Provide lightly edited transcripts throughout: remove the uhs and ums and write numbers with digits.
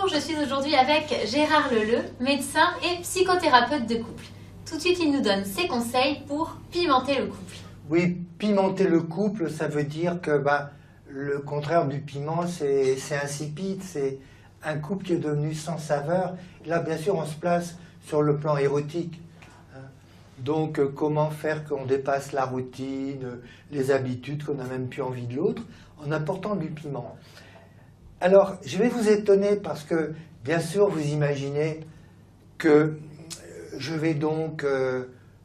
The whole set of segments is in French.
Bonjour, je suis aujourd'hui avec Gérard Leleu, médecin et psychothérapeute de couple. Tout de suite, il nous donne ses conseils pour pimenter le couple. Oui, pimenter le couple, ça veut dire que le contraire du piment, c'est insipide, c'est un couple qui est devenu sans saveur. Là, bien sûr, on se place sur le plan érotique. Donc, comment faire qu'on dépasse la routine, les habitudes, qu'on n'a même plus envie de l'autre, en apportant du piment. Alors, je vais vous étonner parce que, bien sûr, vous imaginez que je vais donc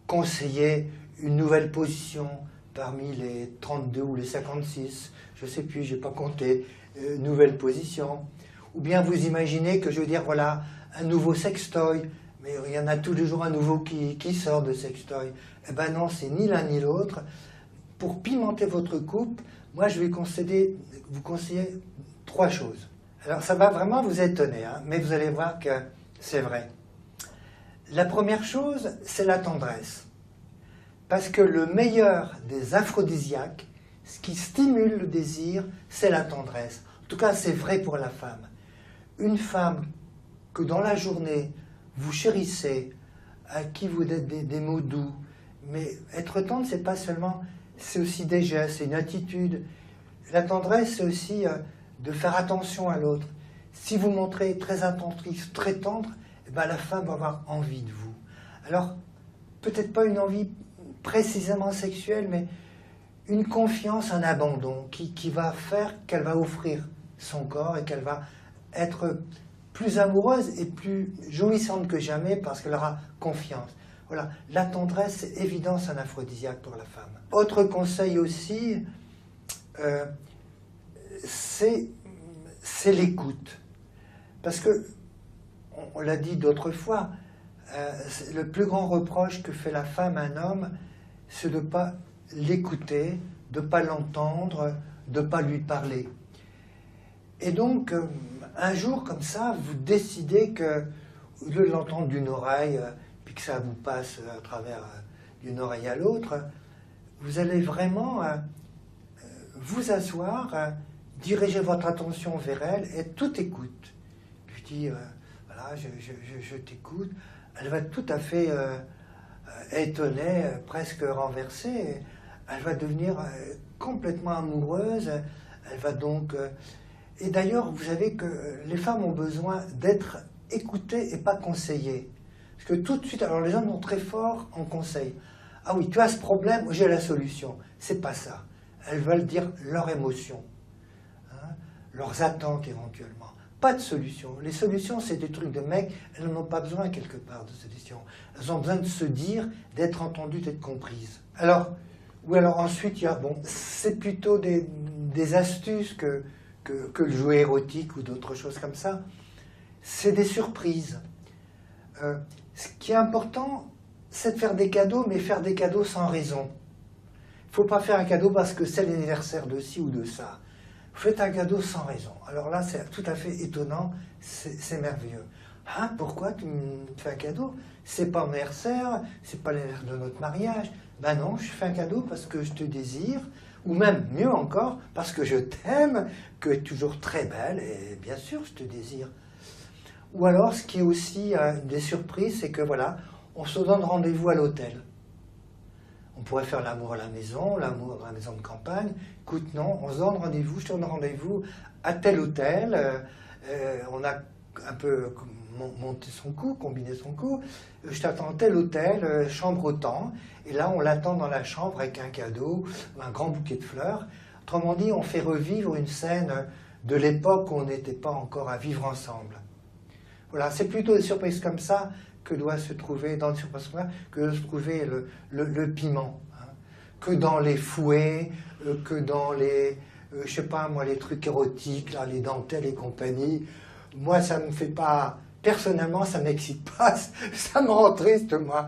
conseiller une nouvelle position parmi les 32 ou les 56, je ne sais plus, je n'ai pas compté, nouvelle position. Ou bien vous imaginez que je veux dire, voilà, un nouveau sextoy, mais il y en a tous les jours un nouveau qui sort de sextoy. Eh bien non, c'est ni l'un ni l'autre. Pour pimenter votre couple, moi je vais vous conseiller 3 choses. Alors ça va vraiment vous étonner, hein, mais vous allez voir que c'est vrai. La première chose, c'est la tendresse. Parce que le meilleur des aphrodisiaques, ce qui stimule le désir, c'est la tendresse. En tout cas, c'est vrai pour la femme. Une femme que dans la journée, vous chérissez, à qui vous dites des mots doux, mais être tendre, c'est pas seulement, c'est aussi des gestes, c'est une attitude. La tendresse, c'est aussi de faire attention à l'autre. Si vous montrez très attentif, très tendre, eh ben, la femme va avoir envie de vous. Alors, peut-être pas une envie précisément sexuelle, mais une confiance, un abandon qui va faire qu'elle va offrir son corps et qu'elle va être plus amoureuse et plus jouissante que jamais parce qu'elle aura confiance. Voilà, la tendresse, c'est évident, c'est un aphrodisiaque pour la femme. Autre conseil aussi, c'est l'écoute. Parce que, on l'a dit d'autres fois, le plus grand reproche que fait la femme à un homme, c'est de ne pas l'écouter, de ne pas l'entendre, de ne pas lui parler. Et donc, un jour comme ça, vous décidez que, au lieu de l'entendre d'une oreille, puis que ça vous passe à travers d'une oreille à l'autre, vous allez vraiment vous asseoir, diriger votre attention vers elle et tout écoute. Lui dire, voilà, je t'écoute. Elle va tout à fait étonnée, presque renversée. Elle va devenir complètement amoureuse. Elle va donc... Et d'ailleurs, vous savez que les femmes ont besoin d'être écoutées et pas conseillées. Parce que tout de suite, alors les hommes sont très forts en conseil. Ah oui, tu as ce problème, j'ai la solution. C'est pas ça. Elles veulent dire leurs émotions, hein, leurs attentes éventuellement. Pas de solution. Les solutions, c'est des trucs de mecs, elles n'en ont pas besoin quelque part de solution. Elles ont besoin de se dire, d'être entendues, d'être comprises. Alors, ou alors ensuite, il y a, bon, c'est plutôt des astuces que le jeu érotique ou d'autres choses comme ça. C'est des surprises. Ce qui est important, c'est de faire des cadeaux, mais faire des cadeaux sans raison. Il ne faut pas faire un cadeau parce que c'est l'anniversaire de ci ou de ça. Vous faites un cadeau sans raison. Alors là, c'est tout à fait étonnant, c'est merveilleux. Hein, pourquoi tu me fais un cadeau? C'est pas mon anniversaire, c'est pas l'anniversaire de notre mariage. Ben non, je fais un cadeau parce que je te désire, ou même mieux encore, parce que je t'aime, que tu es toujours très belle, et bien sûr, je te désire. Ou alors, ce qui est aussi des surprises, c'est que voilà, on se donne rendez-vous à l'hôtel. On pourrait faire l'amour à la maison de campagne. Écoute, non, on se donne rendez-vous, je te donne rendez-vous à tel hôtel. On a un peu monté son coup, combiné son coup. Je t'attends à tel hôtel, chambre autant. Et là, on l'attend dans la chambre avec un cadeau, un grand bouquet de fleurs. Autrement dit, on fait revivre une scène de l'époque où on n'était pas encore à vivre ensemble. Voilà, c'est plutôt des surprises comme ça que doit se trouver dans les surprises comme ça, que doit se trouver le piment. Hein. Que dans les fouets, que dans les, je sais pas moi, les trucs érotiques, là, les dentelles et compagnie. Moi, ça me fait pas, personnellement, ça m'excite pas, ça me rend triste, moi.